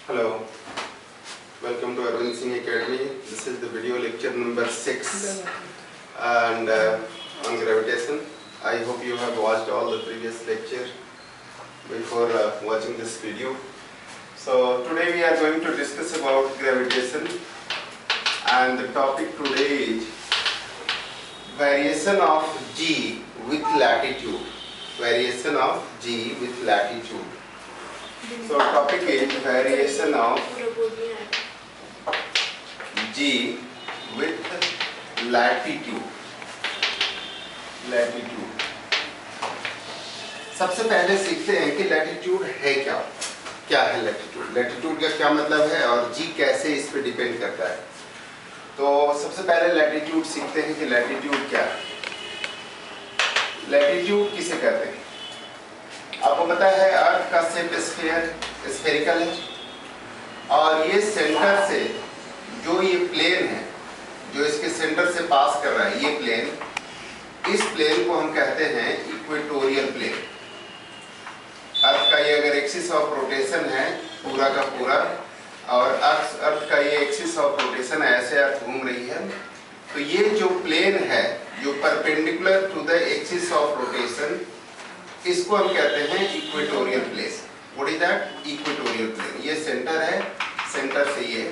Hello, welcome to Arvind Singh Academy. This is the video lecture number 6 and on gravitation. I hope you have watched all the previous lectures before watching this video. So today we are going to discuss about gravitation, and the topic today is variation of G with latitude. Variation of G with latitude. So topic is variation of G with latitude. Latitude. सबसे पहले सीखते हैं कि latitude है क्या? क्या है latitude? Latitude का क्या मतलब है और जी कैसे इस पे डिपेंड करता है? तो सबसे पहले लैटिट्यूड सीखते हैं कि लैटिट्यूड क्या है? लैटिट्यूड किसे कहते हैं? आपको पता है अर्थ का शेप स्फेरिकल है और ये सेंटर से जो ये प्लेन है जो इसके सेंटर से पास कर रहा है, ये प्लेन, इस प्लेन को हम कहते हैं इक्वेटोरियल प्लेन। अर्थ का ये अगर एक्सिस ऑफ रोटेशन है पूरा का पूरा और अर्थ का ये एक्सिस ऑफ रोटेशन ऐसे अर्थ घूम रही है, तो ये जो प्लेन है जो perpendicular to the axis of rotation, इसको हम कहते हैं equatorial plane. What is that? Equatorial plane. ये सेंटर है, सेंटर से ये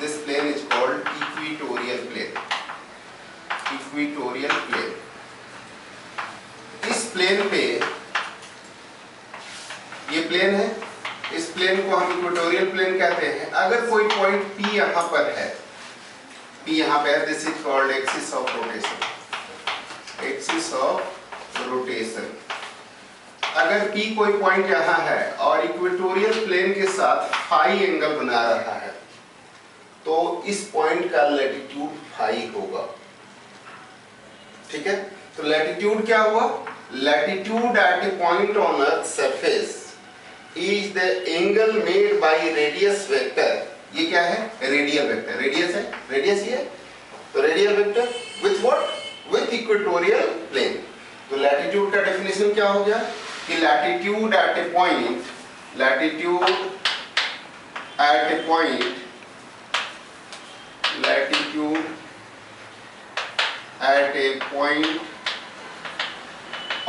this plane is called equatorial plane. Equatorial plane. इस प्लेन पे ये प्लेन है, इस प्लेन को हम इक्वेटोरियल प्लेन कहते हैं। अगर कोई पॉइंट P यहाँ पर है, P यहाँ पे है, this is called axis of rotation. Axis of rotation. अगर P कोई पॉइंट यहाँ है और इक्वेटोरियल प्लेन के साथ फाई एंगल बना रहा है, तो इस पॉइंट का लैटिट्यूड फाई होगा। ठीक है? तो लैटिट्यूड क्या हुआ? Latitude at a point on earth surface is the angle made by radius vector. ये क्या है? Radial vector. रेडियस है, रेडियस ये है, तो radial vector with what? With equatorial plane. तो लैटिट्यूड का डेफिनेशन क्या हो गया कि latitude at a point, latitude at a point, latitude at a point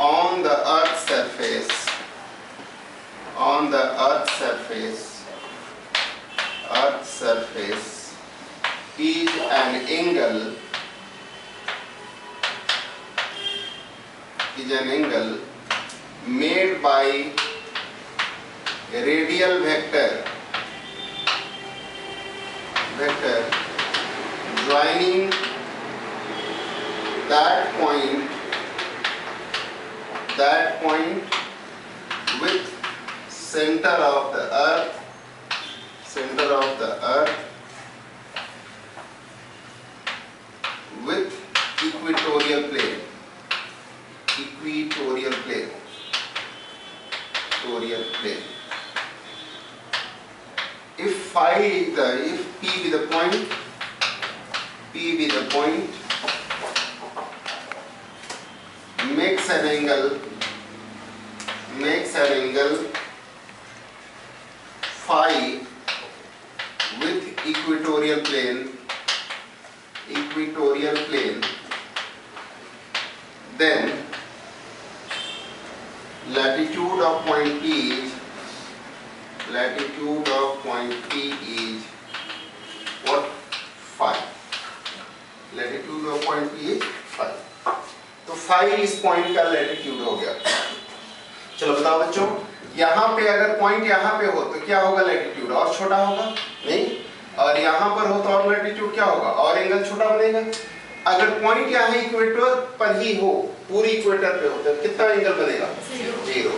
on the earth surface, on the earth surface, earth surface is an angle, is an angle made by a radial vector, vector joining that point with center of the earth, center of the earth with equatorial plane, equatorial plane, equatorial plane. If phi is the, if P be the point, P be the point, makes an angle phi with equatorial plane, then latitude of point P is, latitude of point P is what? Phi. Latitude of point P is phi. तो phi इस point का latitude हो गया। चलो बताओ बच्चों, यहाँ पे अगर पॉइंट यहाँ पे हो तो क्या होगा? लैटिट्यूड और छोटा होगा? नहीं। और यहाँ पर हो तो और लैटिट्यूड क्या होगा? और एंगल छोटा बनेगा। अगर पॉइंट यहाँ इक्वेटर पर ही हो, पूरी इक्वेटर पे हो, तो कितना एंगल बनेगा? 0।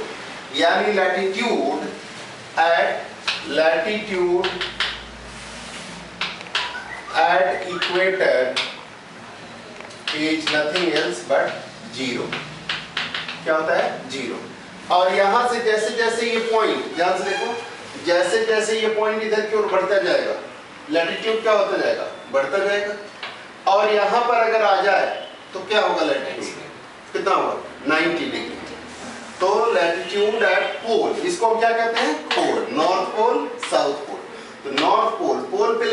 यानी latitude at equator is nothing else but 0। क्या होता है? 0। और यहाँ से जैसे जैसे ये पॉइंट, ध्यान से देखो, जैसे जैसे ये पॉइंट इधर की ओर बढ़ता जाएगा, लैटिट्यूड क्या होता जाएगा? बढ़ता जाएगा। और यहाँ पर अगर आ जाए तो क्या होगा? लैटिट्यूड कितना होगा? 90 डिग्री। तो लैटिट्यूड एट पोल, इसको हम क्या कहते हैं? Pole, north pole, south pole.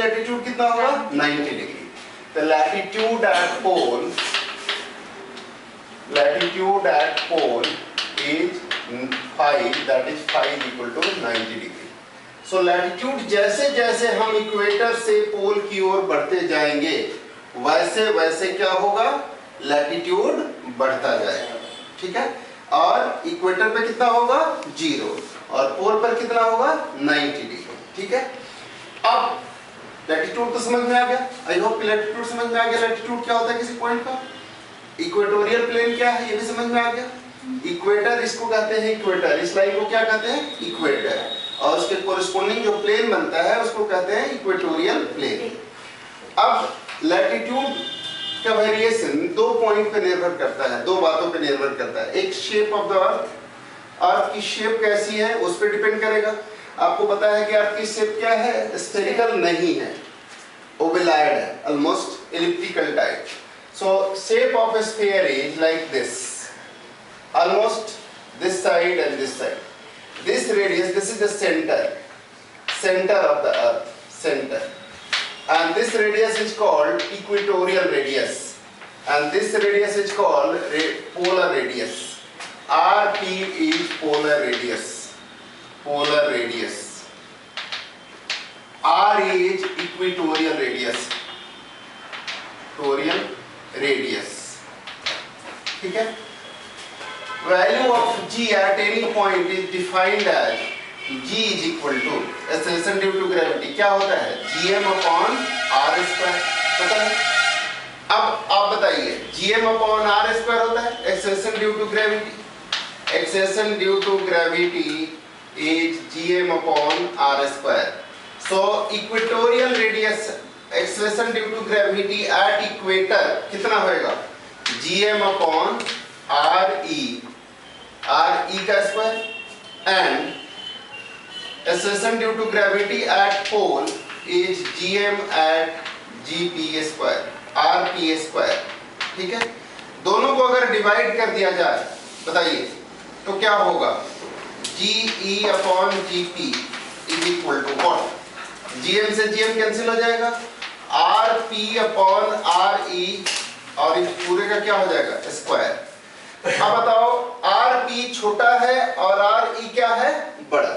Latitude कितना होगा 90 डिग्री। तो latitude at pole is 5, that is 5 equal to 90 degree. So latitude जैसे जैसे हम इक्वेटर से पोल की ओर बढ़ते जाएंगे वैसे वैसे क्या होगा, लैटिट्यूड बढ़ता जाएगा, ठीक है। और इक्वेटर पे कितना होगा 0 और पोल पर कितना होगा 90 डिग्री, ठीक है। अब लैटिट्यूड तो समझ में आ गया, आई होप लैटिट्यूड समझ में आ गया। लैटिट्यूड क्या होता है किसी पॉइंट का, इक्वेटोरियल प्लेन क्या है ये भी समझ में आ गया। इक्वेटर इसको कहते हैं, इक्वेटर इस लाइन को क्या कहते हैं इक्वेटर, और उसके कोरिस्पोंडिंग जो प्लेन बनता है उसको कहते हैं इक्वेटोरियल प्लेन। अब लैटिट्यूड का वेरिएशन दो पॉइंट पे निर्भर करता है, दो बातों पे निर्भर करता है। एक शेप ऑफ द अर्थ, अर्थ की शेप कैसी है उस पर डिपेंड करेगा। आपको पता है कि अर्थ की शेप क्या है, स्फेरिकल नहीं है, ओवलॉइड है, almost elliptical type. So shape of a sphere is like this, almost this side and this side. This radius, this is the center of the earth, center. And this radius is called equatorial radius. And this radius is called polar radius. RP is polar radius. Polar radius. R is equatorial radius. Equatorial radius, ठीक है। Value of g at any point is defined as g is equal to acceleration due to gravity। क्या होता है gm upon r square, पता है। अब आप बताइए gm upon r square होता है acceleration due to gravity, acceleration due to gravity is gm upon r square। So equatorial radius acceleration due to gravity at equator कितना होएगा gm अपॉन re का square, and acceleration due to gravity at pole is gm at gp square rp square, ठीक है। दोनों को अगर divide कर दिया जाए बताइए तो क्या होगा, ge upon gp is equal to what, gm से gm कैंसिल हो जाएगा, RP अपॉन RE और इस पूरे का क्या हो जाएगा स्क्वायर। अब बताओ RP छोटा है और RE क्या है बड़ा।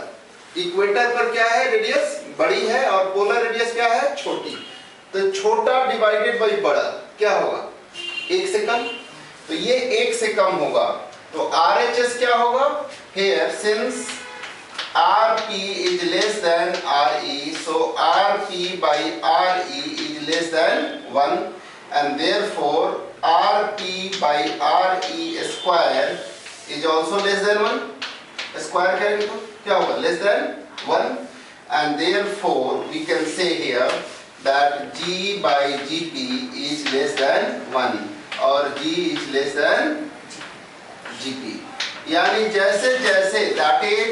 इक्वेटर पर क्या है रेडियस बड़ी है और पोलर रेडियस क्या है छोटी, तो छोटा डिवाइडेड बाई बड़ा क्या होगा 1 से कम, तो ये 1 से कम होगा, तो RHS क्या होगा here since RP is less than RE, so RP by RE is less than 1, and therefore RP by RE square is also less than 1। Square करेंगे तो क्या होगा less than 1, and therefore we can say here that G by GP is less than 1 और G is less than GP। यानी जैसे जैसे that is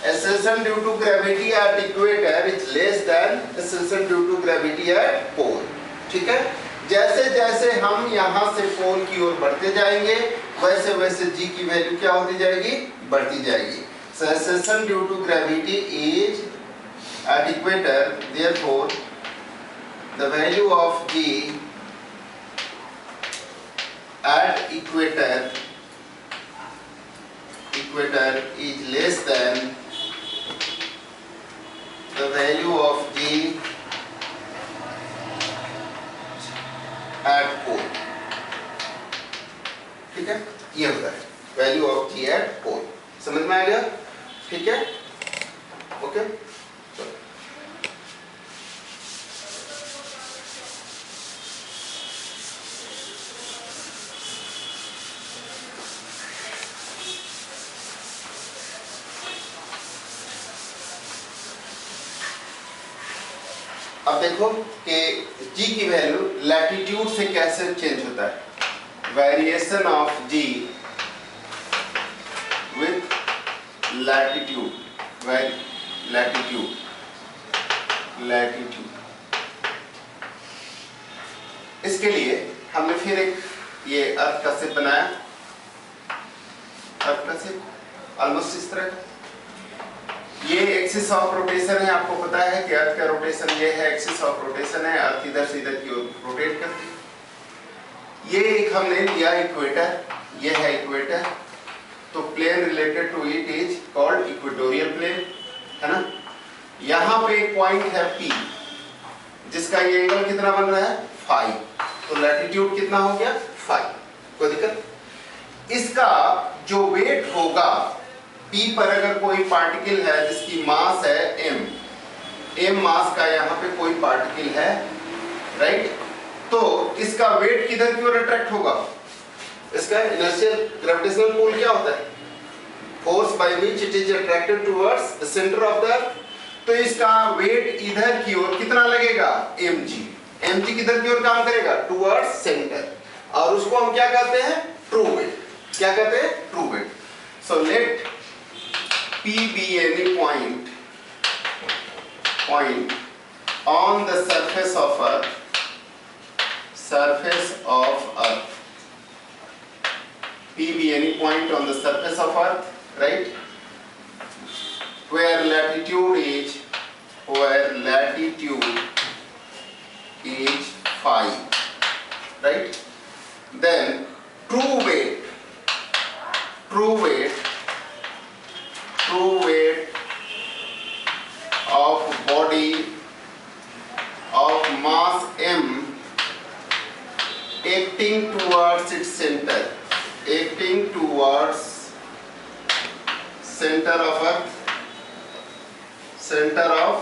acceleration due to gravity at equator is less than acceleration due to gravity at pole, ठीक है। जैसे जैसे हम यहाँ से पोल की ओर बढ़ते जाएंगे वैसे वैसे g की वैल्यू क्या होती जाएगी बढ़ती जाएगी। So acceleration due to gravity is at equator, therefore the value of g at equator is less than the value of g at pole, ठीक है। ये होता है value of g at pole, समझ में आ गया, ठीक है, ओके। अब देखो कि g की वैल्यू लैटिट्यूड से कैसे चेंज होता है। Variation of g with latitude, latitude. इसके लिए हमने फिर एक ये अर्थ का शेप बनाया, अर्थ का शेप ऑलमोस्ट इस तरह का। ये एक्सिस ऑफ रोटेशन है, आपको पता है कि अर्थ का रोटेशन ये है, एक्सिस ऑफ रोटेशन है, अर्थ इधर से इधर की ओर रोटेट करती है। ये एक हमने लिया इक्वेटर, ये है इक्वेटर, तो plane related to it is called equatorial plane, है ना। यहाँ पे एक पॉइंट है P, जिसका ये एंगल कितना बन रहा है 5, तो लैटिट्यूड कितना हो गया 5, कोई दिक्कत। इसका जो वेट होगा P पर, अगर कोई पार्टिकल है जिसकी मास है m मास का यहाँ पे कोई पार्टिकल है, राइट, तो इसका वेट किधर की ओर अट्रैक्ट होगा, इसका इनर्शियल ग्रेविटेशनल पुल क्या होता है, force by which it is attracted towards the centre of the अर्थ, तो इसका वेट इधर की ओर कितना लगेगा mg किधर की ओर काम करेगा टुवर्ड्स सेंटर, और उसको हम क्या कहते हैं ट्रू वेट, क्या कहते हैं true weight. So let P be any point on the surface of earth, P be any point on the surface of earth, right, where latitude is 5, right, then true weight of body of mass m acting towards its center, center of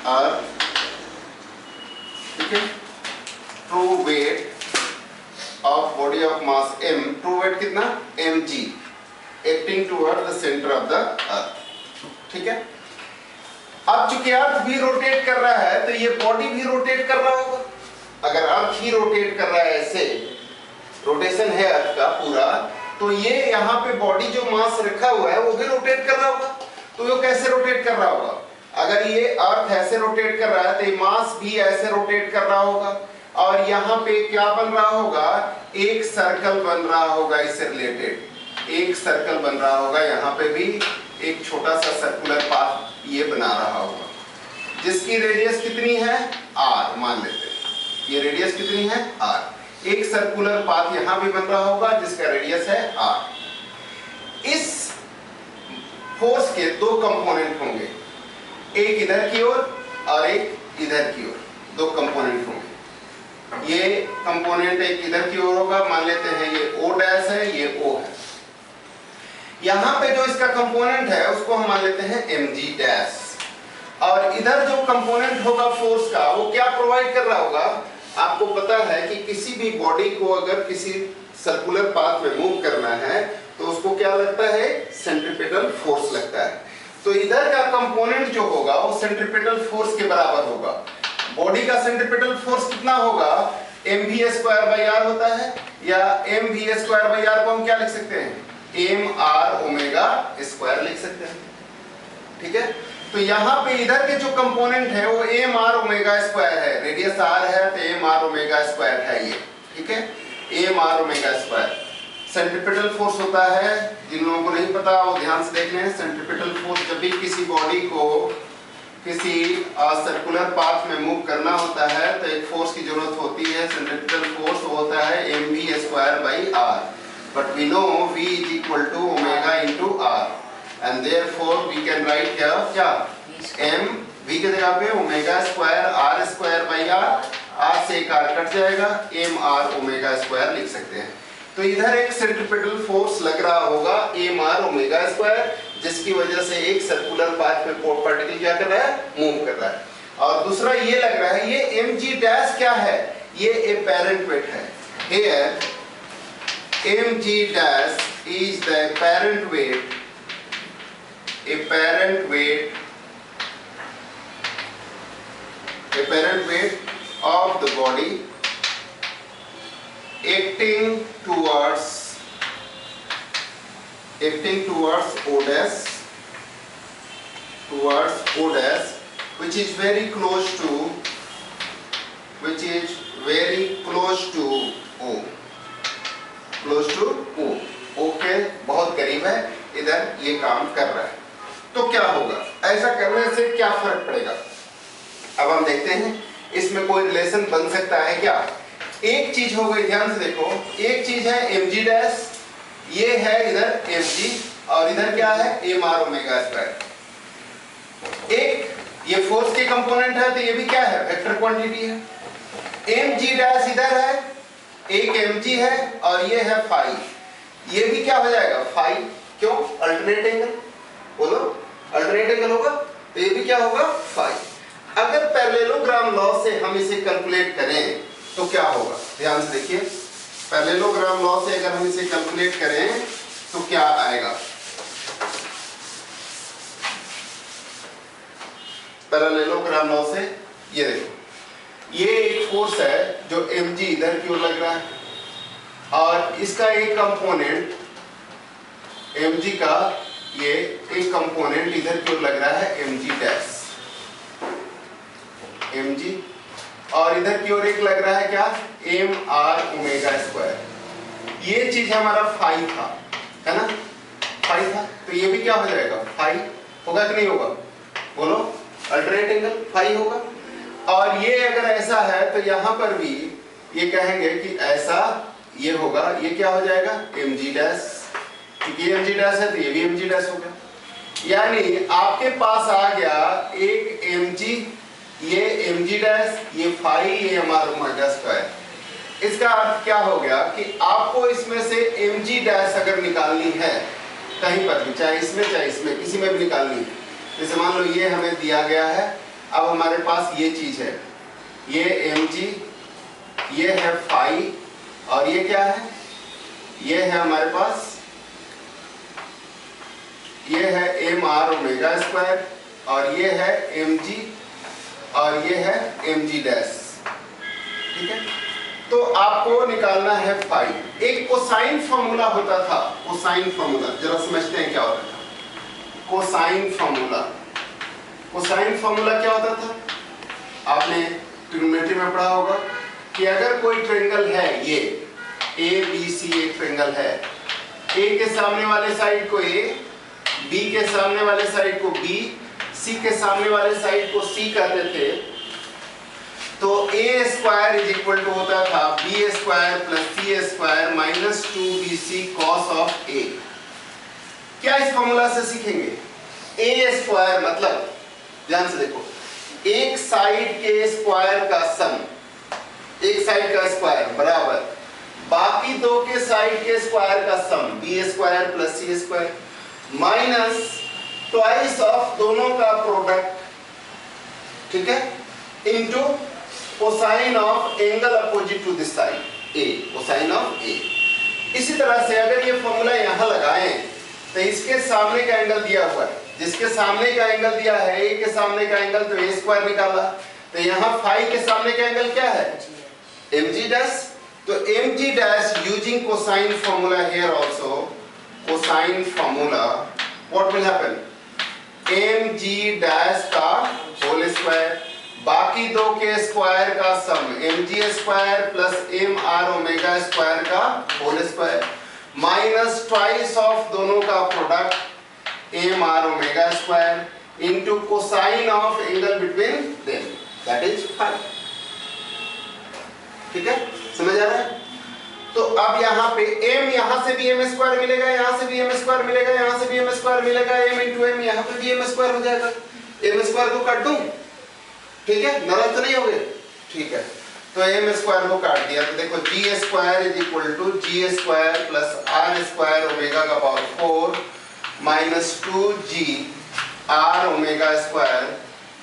earth, ठीक है। True weight of body of mass m, true weight कितना mg, acting toward the centre of the earth, ठीक है। अब चूंकि अर्थ भी rotate कर रहा है तो ये बॉडी भी रोटेट कर रहा होगा। अगर अर्थ ही रोटेट कर रहा है, ऐसे रोटेशन है अर्थ का पूरा, तो ये यहाँ पे बॉडी जो मास रखा हुआ है वो भी रोटेट कर रहा होगा। तो वो कैसे रोटेट कर रहा होगा, अगर ये अर्थ ऐसे रोटेट कर रहा है तो ये मास भी ऐसे रोटेट कर रहा होगा, और यहाँ पे क्या बन रहा होगा, एक सर्कल बन रहा होगा, इससे रिलेटेड एक सर्कल बन रहा होगा, यहाँ पे भी एक छोटा सा सर्कुलर पाथ ये बना रहा होगा, जिसकी रेडियस कितनी है r, मान लेते हैं ये रेडियस कितनी है r, एक सर्कुलर पाथ यहाँ भी बन रहा होगा जिसका रेडियस है r। इस फोर्स के दो कंपोनेंट होंगे, एक इधर की ओर और एक इधर की ओर, दो कंपोनेंट होंगे। ये कंपोनेंट एक इधर की ओर होगा, मान लेते हैं ये O डैश है, ये O है। यहाँ पे जो इसका कंपोनेंट है उसको हम मान लेते हैं mg डैश, और इधर जो कंपोनेंट होगा फोर्स का वो क्या प्रोवाइड कर रहा होगा, आपको पता है कि किसी भी बॉडी को अगर किसी सर्कुलर पाथ में मूव करना है तो उसको क्या लगता है, सेंट्रीपिटल फोर्स लगता है। तो इधर का कंपोनेंट जो होगा वो सेंट्रीपिटल फोर्स के बराबर होगा। बॉडी का सेंट्रीपिटल फोर्स कितना होगा, mv²/r होता है, या mv²/r को हम क्या लिख सकते हैं, mr⍵² लिख सकते हैं, ठीक है। तो यहाँ पे इधर के जो कंपोनेंट है वो mr⍵² है, रेडियस r है तो mr⍵² है ये, ठीक है, mr⍵²। सेंट्रीपिटल फोर्स होता है, जिन लोगों को नहीं पता वो ध्यान से देख लें। सेंट्रीपिटल फोर्स जब भी किसी बॉडी को किसी सर्कुलर पाथ में मूव करना होता है तो एक फोर्स की जरूरत होती है, सेंट्रीपिटल फोर्स होता है mv²/r, but we know v is equal to omega into r, and therefore we can write here क्या m v के जगह पे ω²r²/r, r से एक r कट जाएगा, mr⍵² लिख सकते हैं। तो इधर एक सेंट्रीपिटल फोर्स लग रहा होगा mr⍵², जिसकी वजह से एक सर्कुलर पाथ में पार्टिकल क्या कर रहा है, मूव कर रहा है। और दूसरा ये लग रहा है, ये mg डैश क्या है, ये apparent weight है। Here mg dash is the apparent weight of the body acting towards O dash, which is very close to O, O के बहुत करीब है, इधर ये काम कर रहा है, तो क्या होगा, ऐसा करने से क्या फर्क पड़ेगा। अब हम देखते हैं इसमें कोई रिलेशन बन सकता है क्या। एक चीज हो गई, ध्यान से देखो, एक चीज है mg डैश, ये है इधर mg और इधर क्या है mr ओमेगा स्क्वायर। एक ये फोर्स के कंपोनेंट है तो ये भी क्या है वेक्टर क्वांटिटी है। mg डैश इधर है, एक mg है और ये है फाई, ये भी क्या हो जाएगा फाई, क्यों अल्टरनेट एंगल, बोलो अल्टरनेट एंगल होगा तो ये भी क्या होगा फाई। अगर पैरेललोग्राम लॉ से हम इसे कैलकुलेट करें तो क्या होगा, ध्यान से देखिए, पैरेललोग्राम लॉ से अगर हम इसे कैलकुलेट करें तो क्या आएगा। पैरेललोग्राम लॉ से ये देखो, ये एक फोर्स है जो mg इधर की ओर लग रहा है और इसका एक कंपोनेंट mg का, ये एक कंपोनेंट इधर की ओर लग रहा है mg डैश, mg, और इधर की ओर एक लग रहा है क्या mr ओमेगा स्क्वायर। ये चीज हमारा फाई था, है ना, फाई था, तो ये भी क्या हो जाएगा फाई होगा कि नहीं होगा, बोलो अल्टरनेट एंगल फाई होगा। और ये अगर ऐसा है तो यहां पर भी ये कहेंगे कि ऐसा ये होगा, ये क्या हो जाएगा mg डैश, क्योंकि ये mg डैश है तो ये भी mg डैश हो गया। यानी आपके पास आ गया एक mg, ये mg डैश, ये फाई, ये mr ओमेगा स्क्वायर। इसका अर्थ क्या हो गया कि आपको इसमें से mg डैश अगर निकालनी है कहीं पर भी, चाहे इसमें किसी में भी निकालनी है, जैसे मान लो ये हमें दिया गया है, अब हमारे पास ये चीज है, ये mg, ये है फाई और ये क्या है, ये है हमारे पास, ये है mr ओमेगा स्क्वायर और ये है mg और ये है mg डैश, ठीक है। तो आपको निकालना है फाई। एक कोसाइन फॉर्मूला होता था, कोसाइन फॉर्मूला जरा समझते हैं क्या होता था। कोसाइन फॉर्मूला, कोसाइन फॉर्मूला क्या होता था, आपने ट्रिग्नोमेट्री में पढ़ा होगा कि अगर कोई ट्रायंगल है, ये ABC एक ट्रायंगल है, A के सामने वाले साइड को A, B के सामने वाले साइड को B, C के सामने वाले साइड को C कहते थे, तो A square is equal to होता था B square plus C square minus 2BC cos of A। क्या इस फॉर्मूला से सीखेंगे, A स्क्वायर मतलब, ध्यान से देखो, एक साइड के स्क्वायर का सम, एक साइड का स्क्वायर बराबर बाकी दो के साइड के स्क्वायर का sum B square plus C square minus twice of दोनों का प्रोडक्ट, ठीक है, into cosine of angle opposite to this side A, cosine of A। इसी तरह से अगर ये फॉर्मूला यहां लगाएं तो इसके सामने का एंगल दिया हुआ है, जिसके सामने का एंगल दिया है A के सामने का एंगल, तो A स्क्वायर निकाला, तो यहाँ फाई के सामने का एंगल क्या है mg डैश, तो mg dash using cosine formula here also, cosine formula what will happen, mg dash का होल स्क्वायर बाकी दो के स्क्वायर का sum mg square plus mr omega square का whole square minus twice of दोनों का product mr omega square into cosine of angle between them, that is phi. ठीक है, समझ आ रहा है। तो अब यहाँ पे m, यहाँ से भी m स्क्वायर मिलेगा, यहाँ से भी m स्क्वायर मिलेगा, यहाँ से भी m स्क्वायर मिलेगा, m इंटू m, यहाँ पे भी m स्क्वायर हो जाएगा, m स्क्वायर को काट दूं, ठीक है, नाराज तो नहीं हो गए, ठीक है। तो m स्क्वायर को काट दिया तो देखो g square is equal to g square plus r square omega का power 4 minus 2g r omega square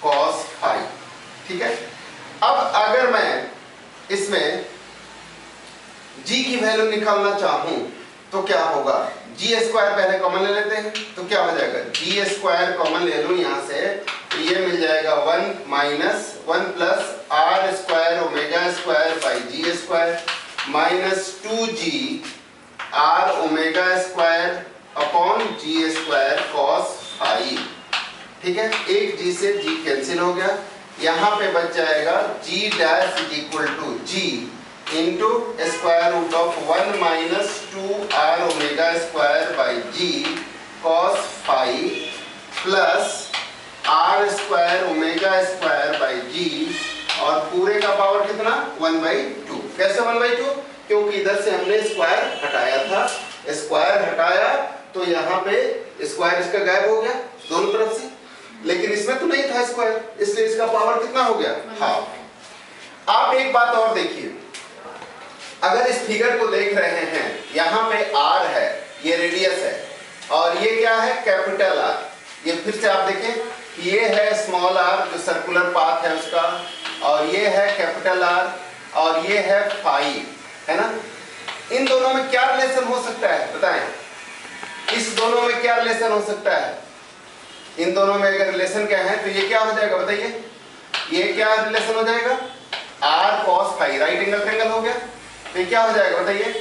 cos phi, ठीक है। अब अगर मैं इसमें g की वैल्यू निकालना चाहूं तो क्या होगा, g स्क्वायर पहले कॉमन ले लेते हैं, तो क्या हो जाएगा, g स्क्वायर कॉमन ले लूं यहाँ से, तो ये मिल जाएगा 1 minus 1 plus r square omega square by g square minus 2g r omega square upon g square cos phi, ठीक है। एक g से g कैंसिल हो गया, यहाँ पे बच जाएगा g dash is equal to g into square root of 1 minus 2 r omega square by g cos phi plus R square omega square by G, और पूरे का पावर कितना 1/2। कैसे 1/2? क्योंकि इधर से हमने स्क्वायर हटाया था, स्क्वायर हटाया तो यहाँ पे स्क्वायर इसका गायब हो गया दोनों तरफ से, लेकिन इसमें तो नहीं था स्क्वायर, इसलिए इसका पावर कितना हो गया हाफ। आप एक बात और देखिए, अगर इस फिगर को देख रहे हैं, यहाँ पे आर है, ये रेडियस है, और ये क्या है कैपिटल आर। ये फिर से आप देखें, ये है स्मॉल आर जो सर्कुलर पाथ है उसका, और ये है कैपिटल आर, और ये है फाई, है ना। इन दोनों में क्या रिलेशन हो सकता है बताएं? इस दोनों में क्या रिलेशन हो सकता है? इन दोनों में अगर रिलेशन क्या है तो ये क्या हो जाएगा बताइए? ये क्या रिलेशन हो जाएगा? R cos phi, right angle triangle हो गया। तो क्या हो जाएगा बताइए?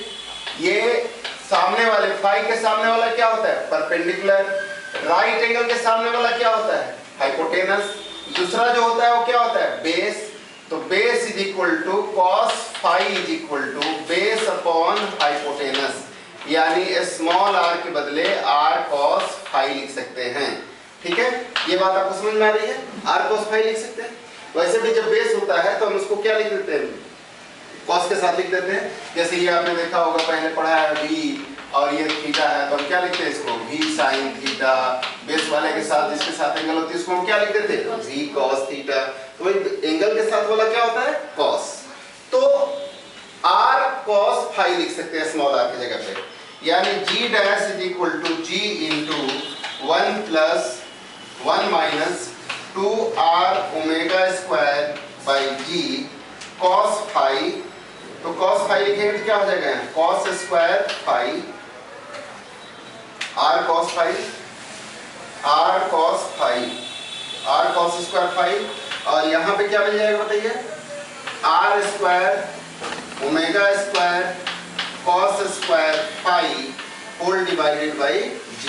ये सामने वाले फाई के सामने वाला क्या होता है? परपेंडिकुलर। राइट एंगल के सामने वाला क्या होता है? हाइपोटेनस। दूसरा जो होता है वो क्या होता है? बेस। तो base is equal to cos phi is equal to base upon hypotenuse, यानी स्मॉल आर के बदले आर कॉस फाई लिख सकते हैं। ठीक है, ये बात आपको समझ में आ रही है? आर कॉस फाई लिख सकते हैं। वैसे भी जब बेस होता है तो हम उसको क्या लिख देते हैं? कॉस के साथ लिख देते हैं। जैसे ये आपने देखा होगा, पहले पढ़ा है v और ये थीटा है, तो हम क्या लिखते हैं इसको? v sin theta. बेस वाले के साथ जिसके साथ एंगल होती है उसको हम क्या लिख देते हैं? v cos theta. तो भाई एंगल के साथ वाला क्या होता है? cos। तो r cos फाई लिख सकते हैं स्मॉल r की जगह पे, यानी g dash is equal to g into 1 plus 1 minus 2r omega square by g cos phi. तो cos फाई लिखेंगे तो क्या हो जाएगा? cos square phi, r cos phi, r cos phi, r cos square phi, और यहाँ पे क्या मिल जाएगा बताइए? r square omega square cos square phi whole divided by g,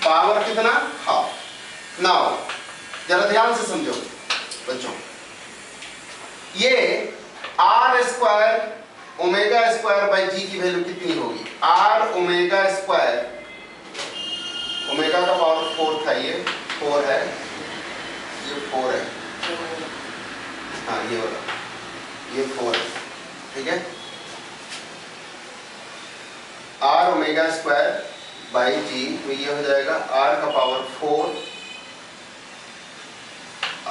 power कितना? हाफ। नाउ जरा ध्यान से समझो बच्चों, ये are square omega square by G की वैल्यू कितनी होगी? आर ओमेगा स्क्वायर, ओमेगा का पावर 4 था, ये 4 है, ये 4 है, हाँ ये वाला, ये 4 है, ठीक है। आर ओमेगा स्क्वायर बाई जी, तो ये हो जाएगा आर का पावर 4,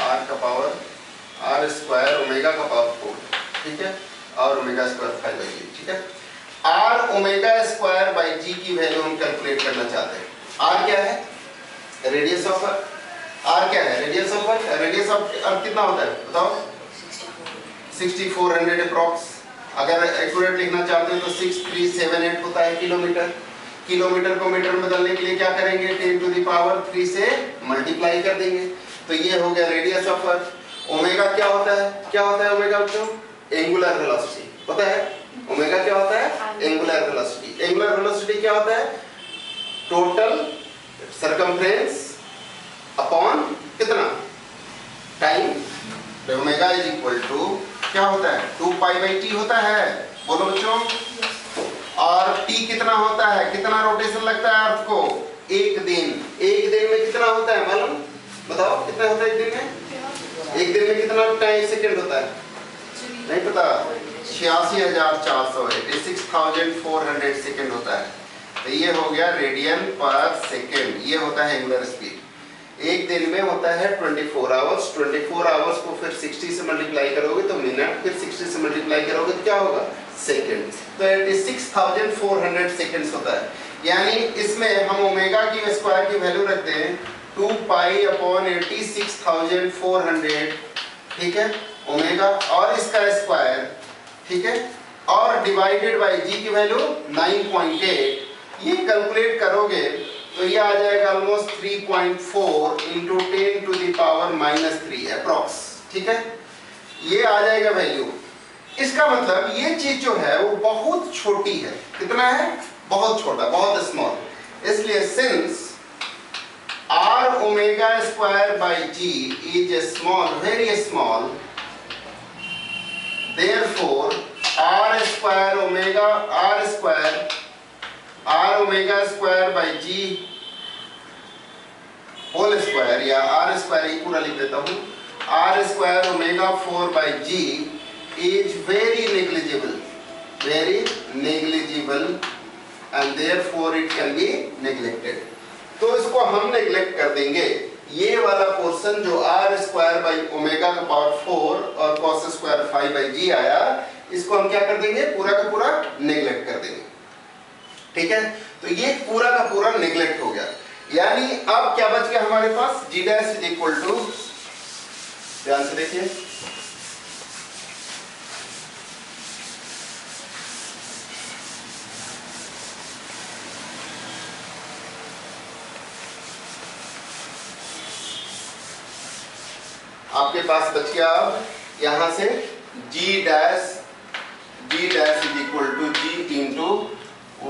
आर का पावर आर स्क्वायर ओमेगा का पावर 4, ठीक है, और ओमेगा स्क्वायर 5 बाई जी, ठीक है। Are omega square by G की वैल्यू हम कैलकुलेट करना चाहते हैं। आर क्या है? Radius of earth. आर क्या है? Radius of earth. Radius of earth कितना होता है बताओ? 6400 अप्रॉक्स। अगर एक्यूरेट लिखना चाहते हैं तो 6378 होता है किलोमीटर। किलोमीटर को मीटर में बदलने के लिए क्या करेंगे? 10 टू द पावर 3 से मल्टीप्लाई कर देंगे। तो ये हो गया रेडियस ऑफ अर्थ। ओमेगा क्या होता है? क्या होता है ओमेगा बच्चों? Angular velocity. पता है ओमेगा क्या होता है? Angular velocity. एंगुलर वेलोसिटी क्या होता है? टोटल सरकमफ्रेंस अपॉन कितना? टाइम। तो ओमेगा इज इक्वल टू क्या होता है? 2 पाई बाई टी होता है। बोलो बच्चों। और टी कितना होता है? कितना रोटेशन लगता है अर्थ को? एक दिन। एक दिन में कितना होता है मालूम? बताओ कितना होता है एक दिन में? एक दिन में कितना टाइम सेकंड होता है? नहीं पता? 86,400 86,400 सेकंड होता है। तो ये हो गया रेडियन पर सेकंड। ये होता है एंगुलर स्पीड। एक दिन में होता है 24 आवर्स। 24 आवर्स को फिर 60 से मल्टीप्लाई करोगे तो मिनट, फिर 60 से मल्टीप्लाई करोगे तो क्या होगा? सेकंड। तो 86,400 सेकंड्स होता है। यानी इसमें हम ओमेगा की स्क्वायर की वैल्यू रखते हैं 2 पाई अपॉन 86,400, ठीक है, ओमेगा, और इसका स्क्वायर, ठीक है, और डिवाइडेड बाय जी की वैल्यू 9.8। ये कैलकुलेट करोगे तो ये आ जाएगा almost 3.4 into 10 to the power -3 approx, ठीक है, ये आ जाएगा वैल्यू। इसका मतलब ये चीज जो है वो बहुत छोटी है। कितना है? बहुत छोटा, बहुत स्मॉल। इसलिए since r omega square by g is a small, very small, therefore r square omega square by g whole square या आर स्क्वायर, ये पूरा लिख देता हूँ, R square omega 4/g is very negligible and therefore it can be neglected. तो इसको हम neglect कर देंगे, ये वाला पोर्शन जो आर स्क्वायर बाई ओमेगा का पावर 4 और कॉस स्क्वायर 5/g आया, इसको हम क्या कर देंगे, पूरा का पूरा नेग्लेक्ट कर देंगे। ठीक है, तो ये पूरा का पूरा नेग्लेक्ट हो गया। यानी अब क्या बच गया हमारे पास, g dash is equal to, ध्यान से देखिए, आपके पास बच गया अब यहां से g dash is equal to g into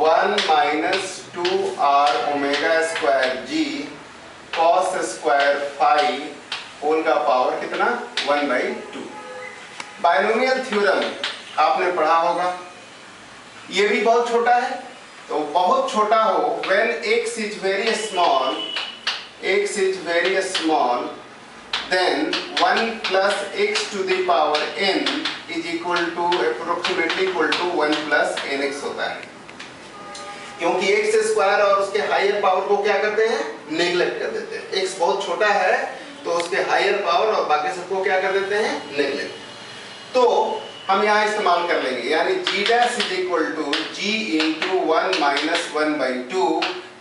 1 minus 2r omega square g cos square 5 whole का पावर कितना, 1/2। बायनोमियल थ्योरम आपने पढ़ा होगा, ये भी बहुत छोटा है, तो बहुत छोटा हो, when x is very small then 1 plus x to the power n is equal to approximately equal to 1 plus nx होता है, क्योंकि x स्क्वायर और उसके हायर पावर को क्या करते हैं, नेग्लेक्ट कर देते हैं। x बहुत छोटा है तो उसके हायर पावर और बाकी सबको क्या कर देते हैं, नेग्लेक्ट। तो हम यहाँ इस्तेमाल कर लेंगे, यानी g dash is equal to g into 1 minus 1/2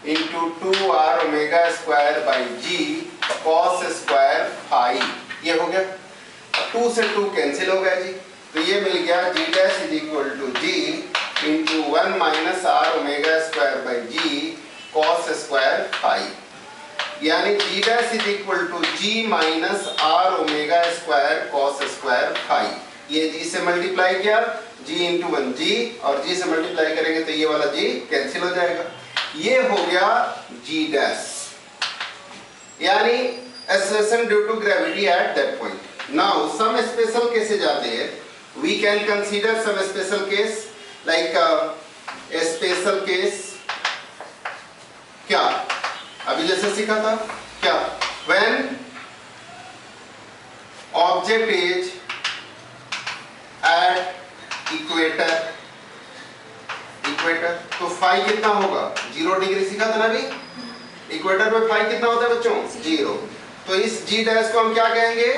into 2r omega square by g cos square 5, ये हो गया, 2 से 2 कैंसिल हो गया जी, तो ये मिल गया g dash is equal to g into 1 minus r omega square by g cos square 5, यानी g dash is equal to g minus r omega square cos square 5। ये g से मल्टीप्लाई किया, g इंटू 1g, और g से multiply करेंगे तो ये वाला g कैंसिल हो जाएगा, ये हो गया g डैश, यानी acceleration due to gravity at that point. Now some special cases आते हैं, we can consider some special case like a special case, क्या अभी जैसे सीखा था, क्या, when object is at equator, तो फाई कितना होगा, 0 डिग्री सीखा था ना अभी, इक्वेटर पे फाई कितना होता है बच्चों, 0। तो इस g डैश को हम क्या कहेंगे,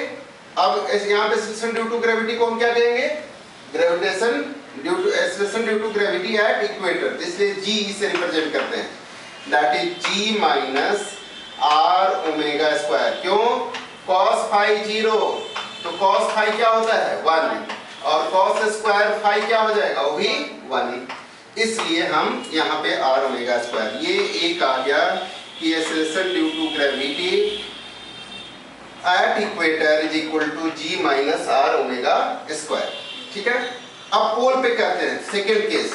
अब यहाँ पे एक्सेलरेशन ड्यू टू ग्रेविटी को हम क्या कहेंगे, acceleration due to gravity at equator, इसलिए g से रिप्रेजेंट करते हैं, that is g minus r omega square. क्यों, cos फाई 0, तो cos फाई क्या होता है, 1, और cos स्क्वायर फाई क्या हो जाएगा, वो भी 1, इसलिए हम यहाँ पे r ओमेगा स्क्वायर, ये एक आ गया कि acceleration due to gravity at equator is equal to g minus r omega square. ठीक है, अब पोल पे करते हैं second case,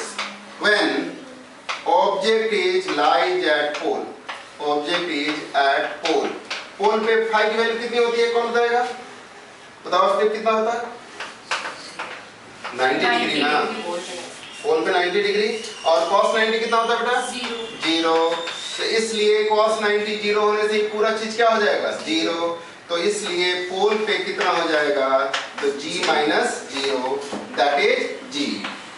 when object is lies at pole, object is at pole, pole पे फाई की वैल्यू कितनी होती है, कौन बताएगा, बताओ स्टेप कितना होता है, 90 डिग्री ना, पोल पे 90 डिग्री, और cos 90 कितना होता है बेटा, 0, तो इसलिए cos 90 0 होने से पूरा चीज क्या हो जाएगा, 0, तो इसलिए पोल पे कितना हो जाएगा, तो g minus 0, that is g।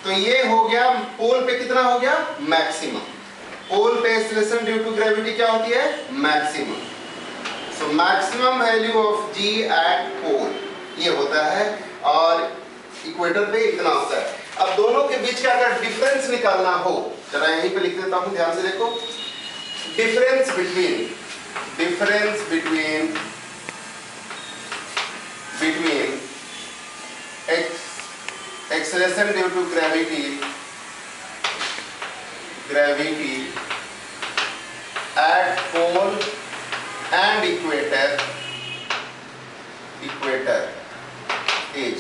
तो ये हो गया, पोल पे कितना हो गया, मैक्सिमम, पोल पे एक्सेलरेशन ड्यू टू ग्रेविटी क्या होती है, maximum, so maximum value of g at pole ये होता है, और इक्वेटर पे इतना होता है। अब दोनों के बीच का अगर डिफरेंस निकालना हो, जरा यहीं पे लिख देता हूं, ध्यान से देखो, difference between acceleration due to gravity at pole and equator is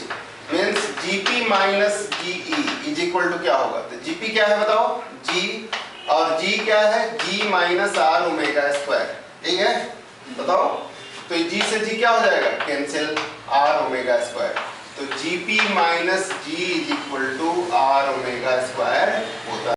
means GP minus GE is equal to क्या होगा, तो GP क्या है बताओ, G, और G क्या है, G minus R omega square, ठीक है, बताओ, तो G से G क्या हो जाएगा, कैंसिल, R ओमेगा स्क्वायर, तो GP minus G is equal to R omega square होता है।